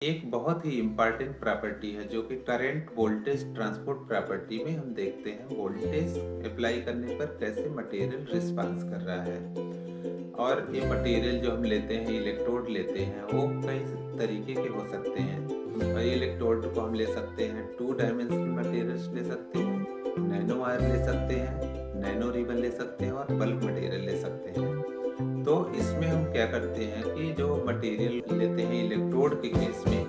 एक बहुत ही important property है जो कि करंट वोल्टेज ट्रांसपोर्ट प्रॉपर्टी में हम देखते हैं वोल्टेज अप्लाई करने पर कैसे मटेरियल रिस्पांस कर रहा है। और ये मटेरियल जो हम लेते हैं, इलेक्ट्रोड लेते हैं, वो कई तरीके के हो सकते हैं। और ये इलेक्ट्रोड को हम ले सकते हैं, 2 डायमेंशनल मटेरियल्स ले सकते हैं, नैनो वायर ले सकते हैं, नैनो रिबन ले सकते हैं और बल्क मटेरियल ले सकते हैं। तो इसमें हम क्या करते हैं कि जो मटेरियल लेते हैं इलेक्ट्रोड के केस में,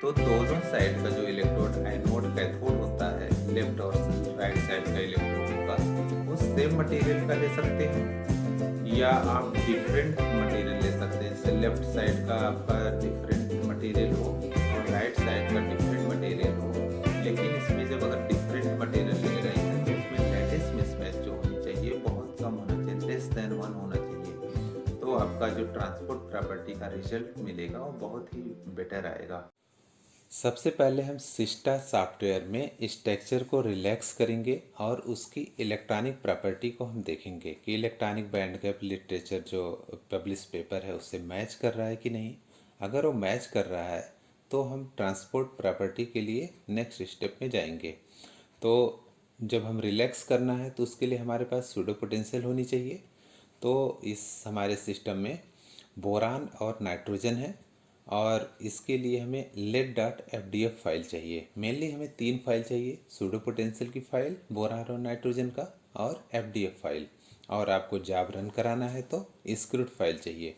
तो दोनों साइड का जो इलेक्ट्रोड एनोड कैथोड होता है, लेफ्ट और राइट साइड का इलेक्ट्रोड का, वो सेम मटेरियल का ले सकते हैं या आप डिफरेंट मटेरियल ले सकते हैं। जैसे लेफ्ट साइड का आपका डिफरेंट मटेरियल हो और राइट साइड का डिफरेंट मटेरियल हो, लेकिन इसमें जब अगर डिफरेंट मटेरियल ले रहे हैं तो उसमें लैटिस मिसमैच जो होनी चाहिए बहुत कम होना चाहिए, लेस देन 1 होना चाहिए। तो आपका जो ट्रांसपोर्ट प्रॉपर्टी का रिजल्ट मिलेगा वो बहुत ही बेटर आएगा। सबसे पहले हम सिस्टा सॉफ्टवेयर में स्ट्रक्चर को रिलैक्स करेंगे और उसकी इलेक्ट्रॉनिक प्रॉपर्टी को हम देखेंगे कि इलेक्ट्रॉनिक बैंड गैप लिटरेचर जो पब्लिश पेपर है उससे मैच कर रहा है कि नहीं। अगर वो मैच कर रहा है तो हम ट्रांसपोर्ट प्रॉपर्टी के लिए नेक्स्ट स्टेप में जाएंगे। तो जब हम रिलैक्स करना है तो उसके लिए हमारे पास सूडो पोटेंशियल होनी चाहिए। तो इस हमारे सिस्टम में बोरान और नाइट्रोजन है और इसके लिए हमें लेड डॉट एफ फाइल चाहिए। मेनली हमें 3 फाइल चाहिए, सूडो पोटेंशियल की फाइल, बोरान और नाइट्रोजन का, और एफ फाइल। और आपको जॉब रन कराना है तो स्क्रिप्ट फाइल चाहिए।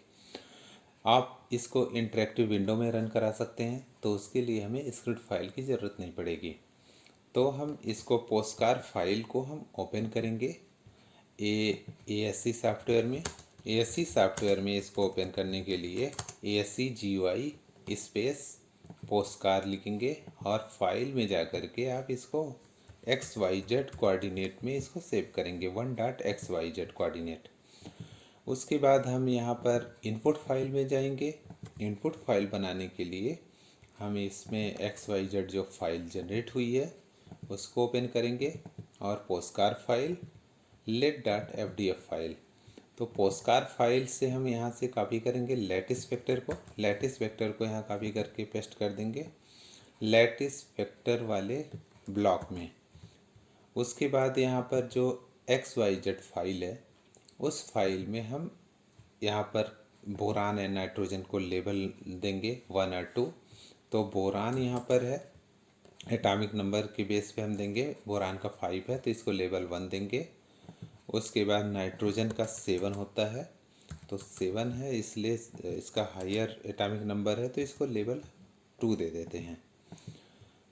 आप इसको इंटरेक्टिव विंडो में रन करा सकते हैं तो उसके लिए हमें स्क्रिप्ट फाइल की ज़रूरत नहीं पड़ेगी। तो हम इसको पोस्टकार फाइल को हम ओपन करेंगे ASC सॉफ्टवेयर में। ASC सॉफ्टवेयर में इसको ओपन करने के लिए ASC GUI स्पेस पोस्टकार लिखेंगे और फाइल में जा कर के आप इसको XYZ कोऑर्डिनेट में इसको सेव करेंगे, 1.xyz कोऑर्डिनेट। उसके बाद हम यहाँ पर इनपुट फाइल में जाएंगे। इनपुट फाइल बनाने के लिए हम इसमें XYZ जो फाइल जनरेट हुई है उसको ओपन करेंगे और POSCAR file let dot F file. तो पोस्टकार फाइल से हम यहाँ से कॉपी करेंगे लैटिस वेक्टर को। लैटिस वेक्टर को यहाँ कॉपी करके पेस्ट कर देंगे लैटिस वेक्टर वाले ब्लॉक में। उसके बाद यहाँ पर जो XYZ फाइल है उस फाइल में हम यहाँ पर बोरान एंड नाइट्रोजन को लेबल देंगे 1 और 2। तो बोरान यहाँ पर है, एटॉमिक नंबर के बेस पे हम देंगे, बोरान का 5 है तो इसको लेबल 1 देंगे। उसके बाद नाइट्रोजन का 7 होता है तो 7 है इसलिए इसका हायर एटॉमिक नंबर है तो इसको लेबल 2 दे देते हैं।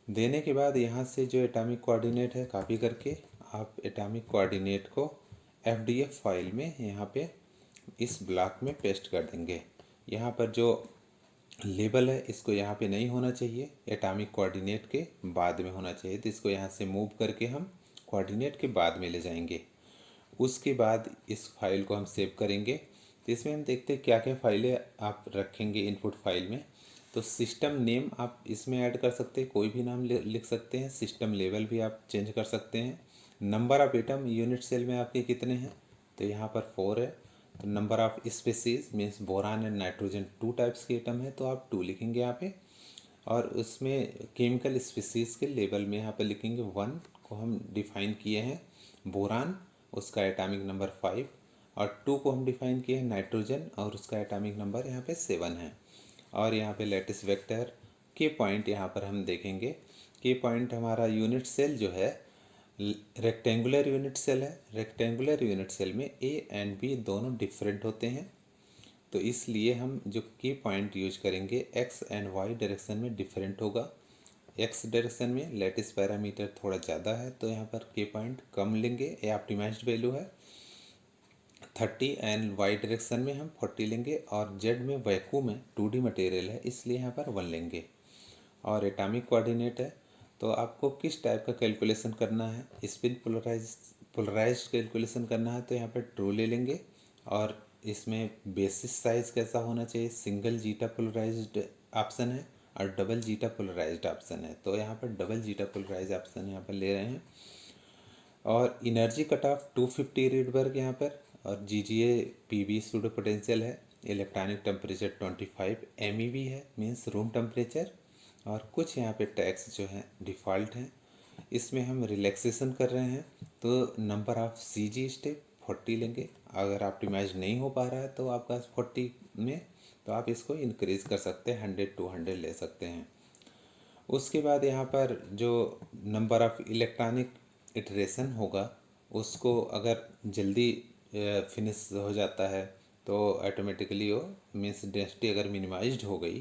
देने के बाद यहाँ से जो एटॉमिक कोऑर्डिनेट है कॉपी करके आप एटॉमिक कोऑर्डिनेट को एफ फाइल में यहाँ पे इस ब्लॉक में पेस्ट कर देंगे। यहाँ पर जो लेबल है इसको यहाँ पे नहीं होना चाहिए, एटॉमिक कोऑर्डिनेट के बाद में होना चाहिए। तो इसको यहाँ से मूव करके हम कोऑर्डिनेट के बाद में ले जाएंगे। उसके बाद इस फाइल को हम सेव करेंगे। तो इसमें हम देखते हैं क्या क्या फाइलें आप रखेंगे इनपुट फाइल में। तो सिस्टम नेम आप इसमें ऐड कर सकते हैं, कोई भी नाम लिख सकते हैं। सिस्टम लेवल भी आप चेंज कर सकते हैं। Number of atom unit cell में आपके कितने हैं, तो यहाँ पर 4 है। तो number of species means boron and nitrogen 2 types के एटम है तो आप 2 लिखेंगे यहाँ पे। और उसमें केमिकल स्पीसीज के लेवल में यहाँ पे लिखेंगे 1 को हम डिफाइन किए हैं बोरान, उसका एटॉमिक नंबर 5, और 2 को हम डिफाइन किए हैं नाइट्रोजन और उसका एटॉमिक नंबर यहाँ पे 7 है। और यहाँ पे लैटिस वेक्टर के पॉइंट यहाँ पर हम देखेंगे। के पॉइंट हमारा यूनिट सेल जो है रेक्टेंगुलर यूनिट सेल है। रेक्टेंगुलर यूनिट सेल में A एंड B दोनों डिफरेंट होते हैं तो इसलिए हम जो की पॉइंट यूज करेंगे एक्स एंड वाई डायरेक्शन में डिफरेंट होगा। एक्स डायरेक्शन में लैटिस पैरामीटर थोड़ा ज़्यादा है तो यहाँ पर के पॉइंट कम लेंगे, ये ऑप्टिमाइज्ड वैल्यू है 30, एंड वाई डायरेक्शन में हम 40 लेंगे। और जेड में वैक्यूम है 2D मटेरियल है इसलिए यहाँ पर 1 लेंगे। और एटॉमिक कोऑर्डिनेट है तो आपको किस टाइप का कैलकुलेशन करना है, स्पिन पोलराइज्ड कैलकुलेशन करना है तो यहाँ पर ट्रू ले लेंगे। और इसमें बेसिस साइज कैसा होना चाहिए, सिंगल जीटा पोलराइज्ड ऑप्शन है और डबल जीटा पोलराइज्ड ऑप्शन है तो यहाँ पर डबल जीटा पोलराइज्ड ऑप्शन यहाँ पर ले रहे हैं। और इनर्जी कट ऑफ 250 रीडबर्ग यहाँ पर, और GGA PV सूडो पोटेंशियल है इलेक्ट्रॉनिक टेम्परेचर 25 MEV है, मीन्स रूम टेम्परेचर। और कुछ यहाँ पे टैग्स जो हैं डिफ़ॉल्ट हैं। इसमें हम रिलैक्सेशन कर रहे हैं तो नंबर ऑफ़ CG स्टेप 40 लेंगे। अगर ऑप्टिमाइज नहीं हो पा रहा है तो आपका 40 में, तो आप इसको इंक्रीज़ कर सकते हैं, 100 200 ले सकते हैं। उसके बाद यहाँ पर जो नंबर ऑफ़ इलेक्ट्रॉनिक इटरेशन होगा, उसको अगर जल्दी फिनिश हो जाता है तो ऑटोमेटिकली वो मीन्स डेंसिटी अगर मिनिमाइज्ड हो गई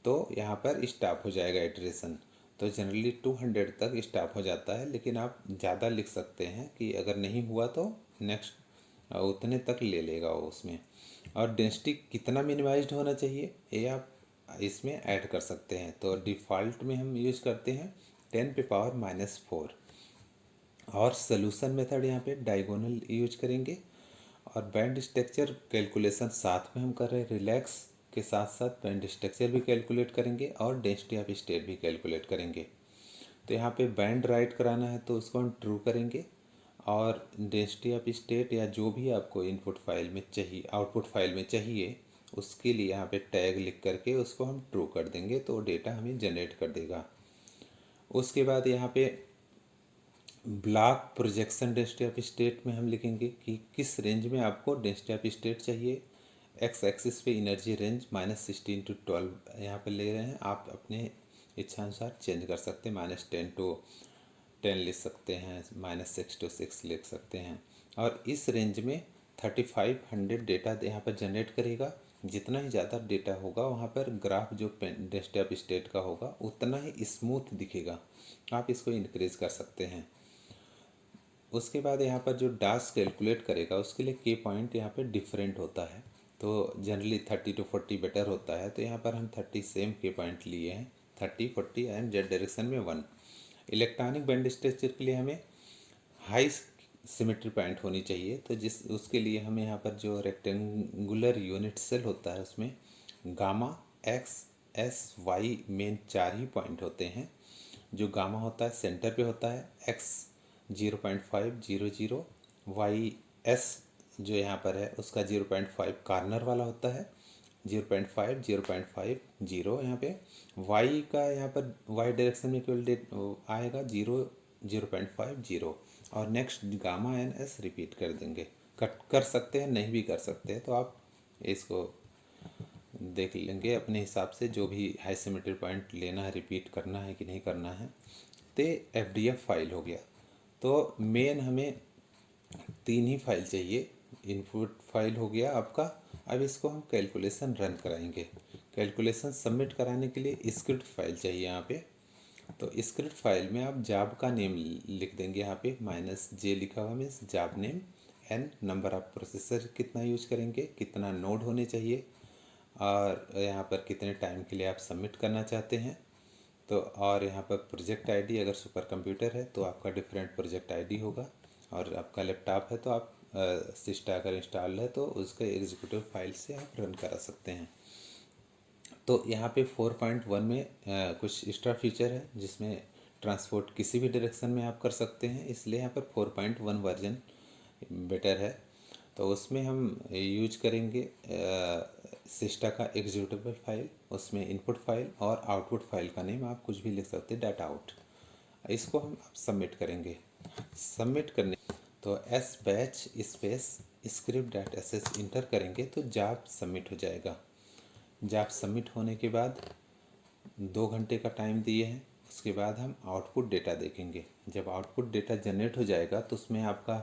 तो यहाँ पर स्टॉप हो जाएगा इटरेशन। तो जनरली 200 तक स्टॉप हो जाता है, लेकिन आप ज़्यादा लिख सकते हैं कि अगर नहीं हुआ तो नेक्स्ट उतने तक ले लेगा वो उसमें। और डेंसिटी कितना मिनिमाइज्ड होना चाहिए ये आप इसमें ऐड कर सकते हैं। तो डिफ़ॉल्ट में हम यूज़ करते हैं 10⁻⁻⁴। और सॉल्यूशन मेथड यहाँ पे डायगोनल यूज करेंगे। और बैंड स्ट्रक्चर कैलकुलेशन साथ में हम कर रहे हैं, रिलैक्स के साथ साथ बैंड स्ट्रक्चर भी कैलकुलेट करेंगे और डेंसिटी ऑफ स्टेट भी कैलकुलेट करेंगे। तो यहाँ पे बैंड राइट कराना है तो उसको हम ट्रू करेंगे, और डेंसिटी ऑफ स्टेट या जो भी आपको इनपुट फाइल में चाहिए, आउटपुट फाइल में चाहिए, उसके लिए यहाँ पे टैग लिख करके उसको हम ट्रू कर देंगे तो डेटा हमें जनरेट कर देगा। उसके बाद यहाँ पे block projection density of state में हम लिखेंगे कि किस रेंज में आपको डेंसिटी ऑफ स्टेट चाहिए। एक्स एक्सिस पे एनर्जी रेंज -16 to 12 यहाँ पर ले रहे हैं, आप अपने इच्छानुसार चेंज कर सकते हैं, -10 to 10 लिख सकते हैं, -6 to 6 लिख सकते हैं। और इस रेंज में 3500 डेटा यहाँ पर जनरेट करेगा। जितना ही ज़्यादा डेटा होगा वहाँ पर ग्राफ जो डेंसिटी ऑफ स्टेट का होगा उतना ही स्मूथ दिखेगा। आप इसको इंक्रीज कर सकते हैं। उसके बाद यहाँ पर जो डास कैलकुलेट करेगा उसके लिए के पॉइंट यहाँ पे डिफरेंट होता है। तो जनरली 30 to 40 बेटर होता है, तो यहाँ पर हम 30 सेम के पॉइंट लिए हैं, 30 40 एंड जेड डायरेक्शन में 1। इलेक्ट्रॉनिक बैंड स्ट्रक्चर के लिए हमें हाई सिमेट्री पॉइंट होनी चाहिए, तो जिस उसके लिए हमें यहाँ पर जो रेक्टेंगुलर यूनिट सेल होता है उसमें gamma X S Y main 4 ही पॉइंट होते हैं। जो गामा होता है सेंटर पे होता है, एक्स 0.500, वाई एस जो यहाँ पर है उसका 0.5 कॉर्नर वाला होता है, 0.5 0.50 यहाँ पे। वाई का यहाँ पर वाई डायरेक्शन में केवल आएगा 0.50, और next gamma N S repeat कर देंगे। कट कर सकते हैं, नहीं भी कर सकते हैं, तो आप इसको देख लेंगे अपने हिसाब से, जो भी हाई सिमेट्री पॉइंट लेना है, रिपीट करना है कि नहीं करना है। तो FDF फाइल हो गया। तो मेन हमें 3 ही फाइल चाहिए। इनपुट फाइल हो गया आपका। अब इसको हम कैलकुलेशन रन कराएंगे। कैलकुलेशन सबमिट कराने के लिए स्क्रिप्ट फाइल चाहिए यहाँ पे। तो स्क्रिप्ट फाइल में आप जॉब का नेम लिख देंगे, यहाँ पे -J लिखा हुआ means job name, N number of processor कितना यूज करेंगे, कितना नोड होने चाहिए, और यहाँ पर कितने टाइम के लिए आप सबमिट करना चाहते हैं। तो और यहाँ पर प्रोजेक्ट आईडी, अगर सुपर कंप्यूटर है तो आपका डिफरेंट प्रोजेक्ट आईडी होगा, और आपका लैपटॉप है तो आप सिस्टा अगर इंस्टॉल है तो उसके एग्जीक्यूटिव फाइल से आप रन करा सकते हैं। तो यहाँ पे 4.1 में कुछ एक्स्ट्रा फीचर है जिसमें ट्रांसपोर्ट किसी भी डायरेक्शन में आप कर सकते हैं, इसलिए यहाँ पर 4.1 वर्जन बेटर है। तो उसमें हम यूज करेंगे सिस्टा का एग्जीक्यूटिव फाइल, उसमें इनपुट फाइल और आउटपुट फाइल का नेम आप कुछ भी लिख सकते हैं, डाटा आउट। इसको हम सबमिट करेंगे। सबमिट करने तो S batch space script dot sh inter करेंगे तो जॉब सबमिट हो जाएगा। जॉब सबमिट होने के बाद 2 घंटे का टाइम दिए हैं। उसके बाद हम आउटपुट डेटा देखेंगे। जब आउटपुट डेटा जनरेट हो जाएगा तो उसमें आपका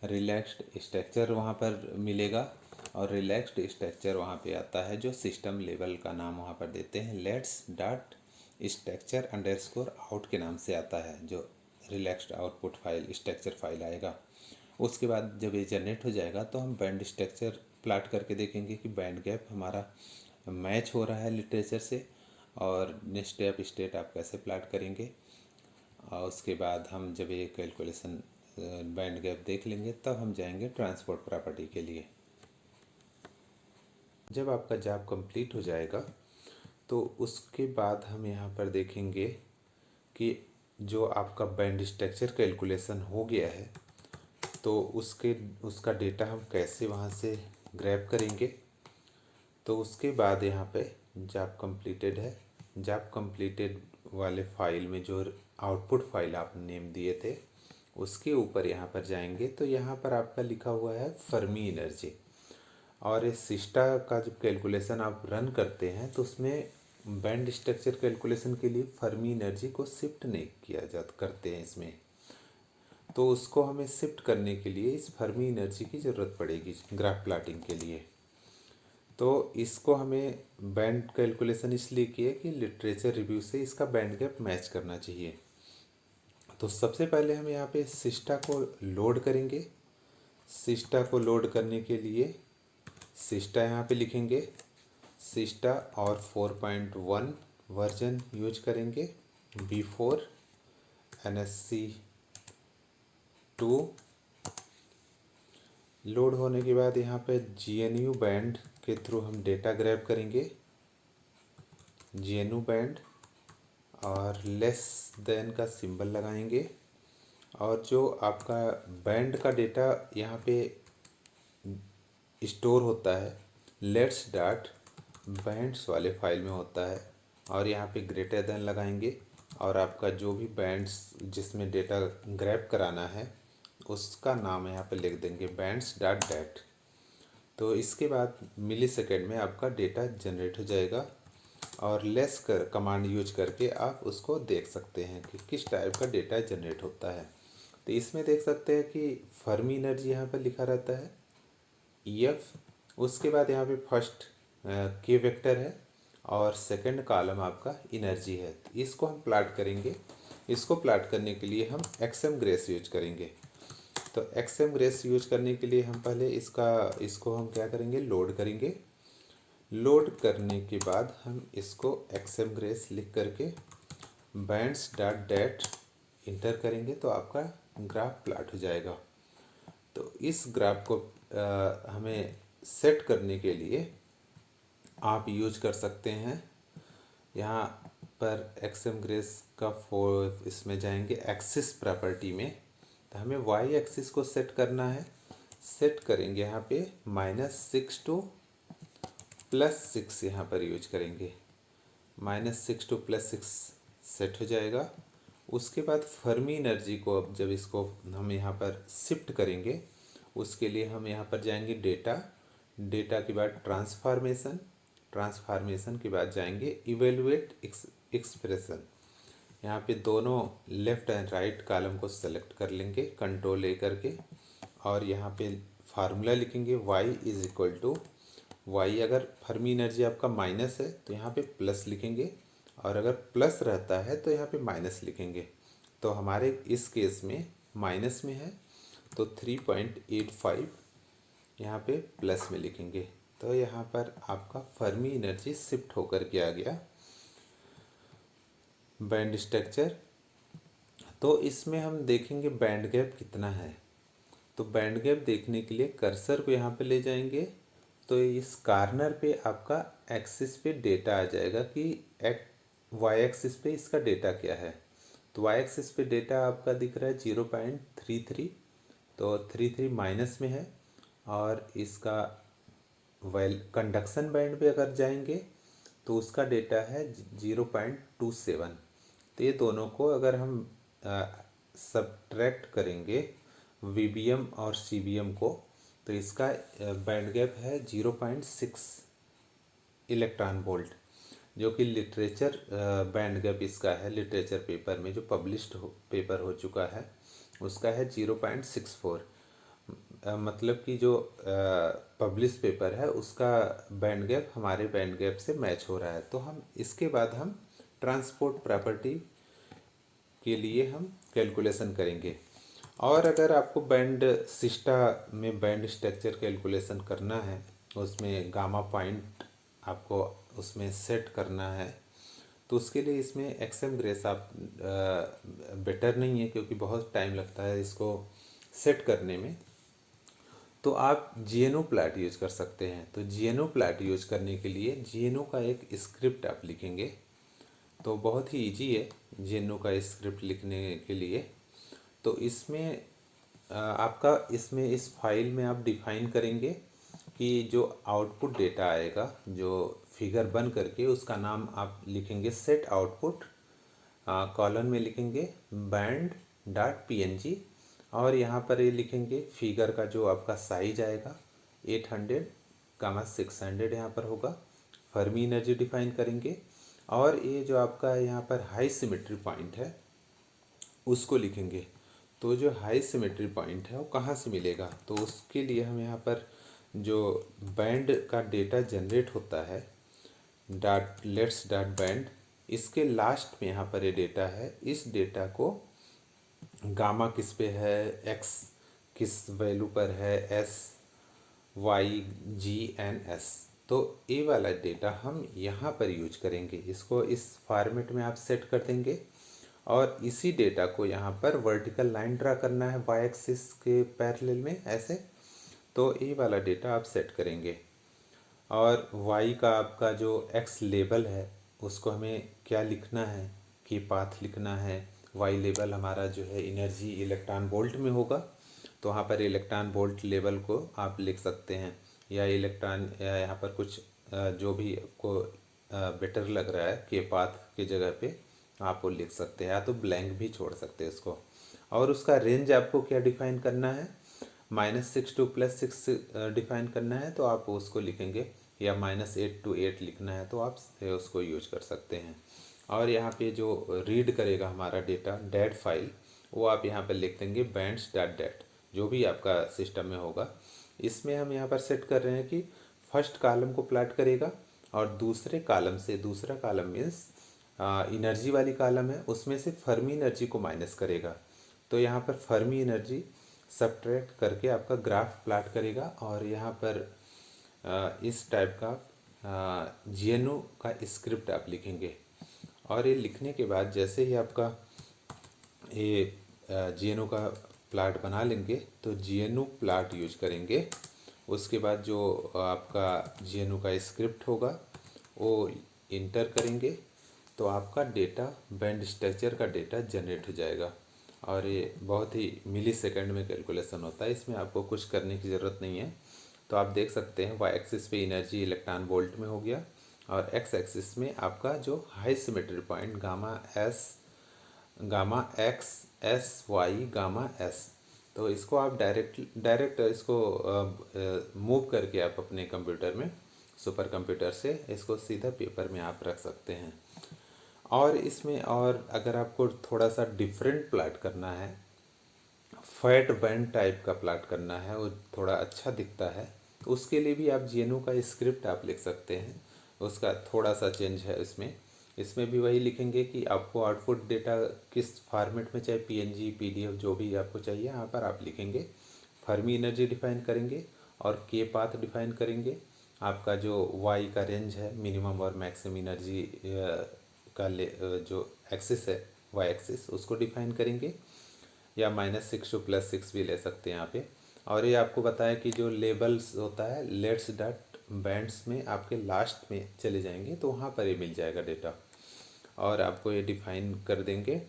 रिलैक्स्ड स्ट्रक्चर वहाँ पर मिलेगा, और रिलैक्स्ड स्ट्रक्चर वहाँ पे आता है जो सिस्टम लेवल का नाम वहाँ पर देते हैं, let's dot structure underscore out के नाम से आता है, जो relaxed output file structure file आएगा। उसके बाद जब ये जनरेट हो जाएगा तो हम बैंड स्ट्रक्चर प्लाट करके देखेंगे कि बैंड गैप हमारा मैच हो रहा है लिटरेचर से, और नेक्स्ट ऑफ स्टेट आप कैसे प्लाट करेंगे। और उसके बाद हम जब ये कैलकुलेशन बैंड गैप देख लेंगे तब हम जाएंगे ट्रांसपोर्ट प्रॉपर्टी के लिए। जब आपका जॉब कंप्लीट हो जाएगा तो उसके बाद हम यहाँ पर देखेंगे कि जो आपका बैंड स्ट्रक्चर कैलकुलेशन हो गया है तो उसका डेटा हम कैसे वहाँ से ग्रैब करेंगे। तो उसके बाद यहाँ पे जॉब कंप्लीटेड है, जॉब कंप्लीटेड वाले फाइल में जो आउटपुट फाइल आप नेम दिए थे उसके ऊपर यहाँ पर जाएंगे तो यहाँ पर आपका लिखा हुआ है फर्मी एनर्जी। और इस सिस्टा का जब कैलकुलेशन आप रन करते हैं तो उसमें बैंड स्ट्रक्चर कैलकुलेशन के लिए फर्मी एनर्जी को शिफ्ट नहीं किया जाता करते हैं इसमें, तो उसको हमें शिफ्ट करने के लिए इस फर्मी एनर्जी की ज़रूरत पड़ेगी ग्राफ प्लॉटिंग के लिए। तो इसको हमें बैंड कैलकुलेशन इसलिए किया कि लिटरेचर रिव्यू से इसका बैंड गैप मैच करना चाहिए। तो सबसे पहले हम यहाँ पे सिस्टा को लोड करेंगे। सिस्टा को लोड करने के लिए सिस्टा यहाँ पे लिखेंगे, सिस्टा और 4.1 वर्जन यूज करेंगे, B4 NSC 2। लोड होने के बाद यहाँ पे GNU बैंड के थ्रू हम डेटा ग्रैब करेंगे, GNU बैंड, और लेस देन का सिंबल लगाएंगे। और जो आपका बैंड का डेटा यहाँ पे स्टोर होता है लेट्स डॉट बैंड्स वाले फाइल में होता है, और यहाँ पे ग्रेटर देन लगाएंगे और आपका जो भी बैंड्स जिसमें डेटा ग्रैब कराना है उसका नाम यहाँ पे लिख देंगे बैंड्स डॉट डेट। तो इसके बाद मिली सेकेंड में आपका डेटा जनरेट हो जाएगा और लेस कमांड यूज करके आप उसको देख सकते हैं कि किस टाइप का डेटा जनरेट होता है। तो इसमें देख सकते हैं कि फर्मी एनर्जी यहाँ पर लिखा रहता है EF, उसके बाद यहाँ पे फर्स्ट के वेक्टर है और सेकंड कॉलम आपका एनर्जी है। तो इसको हम प्लाट करेंगे। इसको प्लाट करने के लिए हम XM ग्रेस यूज करेंगे। तो XM ग्रेस यूज करने के लिए हम पहले इसको हम क्या करेंगे, लोड करेंगे। लोड करने के बाद हम इसको XM ग्रेस लिख करके बैंड्स डॉट डेट इंटर करेंगे तो आपका ग्राफ प्लाट हो जाएगा। तो इस ग्राफ को हमें सेट करने के लिए आप यूज कर सकते हैं यहाँ पर XM ग्रेस का इसमें जाएंगे एक्सिस प्रॉपर्टी में। तो हमें Y एक्सिस को सेट करना है। सेट करेंगे यहाँ पे -6 to +6 यहाँ पर यूज करेंगे, -6 to +6 सेट हो जाएगा। उसके बाद फर्मी एनर्जी को अब जब इसको हम यहाँ पर शिफ्ट करेंगे उसके लिए हम यहाँ पर जाएंगे डेटा, डेटा के बाद ट्रांसफॉर्मेशन, ट्रांसफॉर्मेशन के बाद जाएंगे इवेलुएट एक्सप्रेशन। यहाँ पे दोनों लेफ़्ट एंड राइट कॉलम को सेलेक्ट कर लेंगे कंट्रोल A करके, और यहाँ पे फार्मूला लिखेंगे y is equal to Y. अगर फर्मी एनर्जी आपका माइनस है तो यहाँ पे प्लस लिखेंगे, और अगर प्लस रहता है तो यहाँ पे माइनस लिखेंगे। तो हमारे इस केस में माइनस में है तो 3.85 यहाँ पे प्लस में लिखेंगे। तो यहाँ पर आपका फर्मी एनर्जी शिफ्ट होकर के आ गया बैंड स्ट्रक्चर। तो इसमें हम देखेंगे बैंड गैप कितना है। तो बैंड गैप देखने के लिए कर्सर को यहाँ पे ले जाएंगे तो इस कॉर्नर पे आपका एक्सिस पे डेटा आ जाएगा कि वाई एक्सिस पे इसका डेटा क्या है। तो वाई एक्सिस पे डेटा आपका दिख रहा है 0.33, तो 33 माइनस में है। और इसका कंडक्शन बैंड पे अगर जाएंगे तो उसका डेटा है 0.27। तो ये दोनों को अगर हम सब्ट्रैक्ट करेंगे VBM और CBM को तो इसका बैंड गैप है 0.6 इलेक्ट्रॉन वोल्ट, जो कि लिटरेचर बैंड गैप इसका है। लिटरेचर पेपर में जो पब्लिश्ड पेपर हो चुका है उसका है 0.64। मतलब कि जो पब्लिश पेपर है उसका बैंड गैप हमारे बैंड गैप से मैच हो रहा है। तो हम इसके बाद हम ट्रांसपोर्ट प्रॉपर्टी के लिए हम कैलकुलेशन करेंगे। और अगर आपको बैंड सिस्टा में बैंड स्ट्रक्चर कैलकुलेशन करना है, उसमें गामा पॉइंट आपको उसमें सेट करना है, तो उसके लिए इसमें XM ग्रेस आप बेटर नहीं है क्योंकि बहुत टाइम लगता है इसको सेट करने में। तो आप GNU प्लॉट यूज कर सकते हैं। तो GNU प्लॉट यूज करने के लिए GNU का एक स्क्रिप्ट आप लिखेंगे। तो बहुत ही इजी है GNU का स्क्रिप्ट लिखने के लिए। तो इसमें आपका इसमें इस फाइल में आप डिफाइन करेंगे कि जो आउटपुट डेटा आएगा जो फिगर बन करके, उसका नाम आप लिखेंगे सेट आउटपुट, कॉलन में लिखेंगे बैंड डॉट png, और यहाँ पर ये लिखेंगे फिगर का जो आपका साइज आएगा 800 गामा 600 यहाँ पर होगा। फर्मी एनर्जी डिफाइन करेंगे, और ये जो आपका यहाँ पर हाई सिमेट्री पॉइंट है उसको लिखेंगे। तो जो हाई सिमेट्री पॉइंट है वो कहाँ से मिलेगा, तो उसके लिए हम यहाँ पर जो बैंड का डेटा जनरेट होता है डॉट लेट्स डॉट बैंड, इसके लास्ट में यहाँ पर ये डेटा है, इस डेटा को गामा किस पे है, एक्स किस वैल्यू पर है, S Y G N S, तो ये वाला डेटा हम यहाँ पर यूज करेंगे। इसको इस फॉर्मेट में आप सेट कर देंगे, और इसी डेटा को यहाँ पर वर्टिकल लाइन ड्रा करना है वाई एक्सिस के पैरेलल में ऐसे, तो ये वाला डेटा आप सेट करेंगे। और y का आपका जो x लेबल है उसको हमें क्या लिखना है कि पाथ लिखना है। y लेबल हमारा जो है एनर्जी इलेक्ट्रॉन वोल्ट में होगा, तो वहाँ पर इलेक्ट्रॉन वोल्ट लेवल को आप लिख सकते हैं, या इलेक्ट्रॉन या यहाँ पर कुछ जो भी आपको बेटर लग रहा है कि पाथ की जगह पे आप वो लिख सकते हैं, या तो ब्लैंक भी छोड़ सकते हैं इसको। और उसका रेंज आपको क्या डिफाइन करना है, -6 to +6 डिफाइन करना है, तो आप उसको लिखेंगे, या -8 to 8 लिखना है तो आप उसको यूज कर सकते हैं। और यहाँ पे जो रीड करेगा हमारा डेटा डेट फाइल, वो आप यहाँ पर लिख देंगे बैंड्स डॉट डेट, जो भी आपका सिस्टम में होगा। इसमें हम यहाँ पर सेट कर रहे हैं कि फर्स्ट कॉलम को प्लाट करेगा, और दूसरे कॉलम से, दूसरा कॉलम मीन्स एनर्जी वाली कॉलम है, उसमें से फर्मी एनर्जी को माइनस करेगा। तो यहाँ पर फर्मी एनर्जी सब्ट्रैक्ट करके आपका ग्राफ प्लाट करेगा, और यहाँ पर इस टाइप का GNU का स्क्रिप्ट आप लिखेंगे। और ये लिखने के बाद जैसे ही आपका ये GNU का प्लाट बना लेंगे तो GNU प्लाट यूज करेंगे। उसके बाद जो आपका GNU का स्क्रिप्ट होगा वो इंटर करेंगे, तो आपका डेटा बैंड स्ट्रक्चर का डेटा जनरेट हो जाएगा। और ये बहुत ही मिली सेकेंड में कैलकुलेशन होता है, इसमें आपको कुछ करने की ज़रूरत नहीं है। तो आप देख सकते हैं वाई एक्सिस पे एनर्जी इलेक्ट्रॉन वोल्ट में हो गया, और एक्स एक्सिस में आपका जो high symmetry point gamma S, gamma X, S Y, gamma S, तो इसको आप डायरेक्ट इसको मूव करके आप अपने कंप्यूटर में, सुपर कंप्यूटर से इसको सीधा पेपर में आप रख सकते हैं। और इसमें और अगर आपको थोड़ा सा डिफरेंट प्लाट करना है, फैट बैंड टाइप का प्लाट करना है, वो थोड़ा अच्छा दिखता है, तो उसके लिए भी आप GNU का स्क्रिप्ट आप लिख सकते हैं। उसका थोड़ा सा चेंज है इसमें भी वही लिखेंगे कि आपको आउटपुट डेटा किस फॉर्मेट में चाहिए, PNG PDF जो भी आपको चाहिए यहाँ पर आप लिखेंगे। फर्मी एनर्जी डिफाइन करेंगे, और के पाथ डिफाइन करेंगे। आपका जो y का रेंज है मिनिमम और मैक्सिमम एनर्जी का जो एक्सिस है y एक्सिस, उसको डिफाइन करेंगे, या -6 to +6 भी ले सकते हैं यहाँ पे। और ये आपको बताया कि जो लेबल्स होता है लेट्स डॉट बैंड्स में आपके लास्ट में चले जाएंगे, तो वहाँ पर ये मिल जाएगा डेटा, और आपको ये डिफाइन कर देंगे।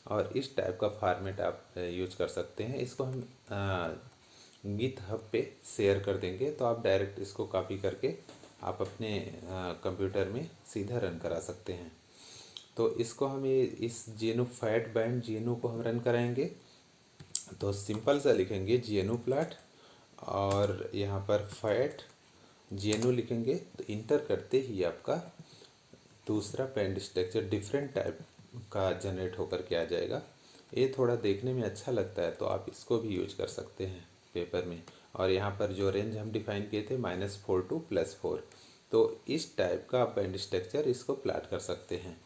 और इस टाइप का फॉर्मेट आप यूज कर सकते हैं। इसको हम GitHub पे शेयर कर देंगे, तो आप डायरेक्ट इसको कॉपी करके आप अपने कंप्यूटर में सीधा रन करा सकते हैं। तो इसको हम ये इस GNU फैट बैंड GNU को हम रन कराएंगे, तो सिंपल सा लिखेंगे GNU प्लाट, और यहाँ पर फैट GNU लिखेंगे, तो इंटर करते ही आपका दूसरा बैंड स्ट्रक्चर डिफरेंट टाइप का जनरेट होकर के आ जाएगा। ये थोड़ा देखने में अच्छा लगता है, तो आप इसको भी यूज कर सकते हैं पेपर में। और यहाँ पर जो रेंज हम डिफाइन किए थे -4 to +4, तो इस टाइप का आप बैंड स्ट्रक्चर इसको प्लाट कर सकते हैं।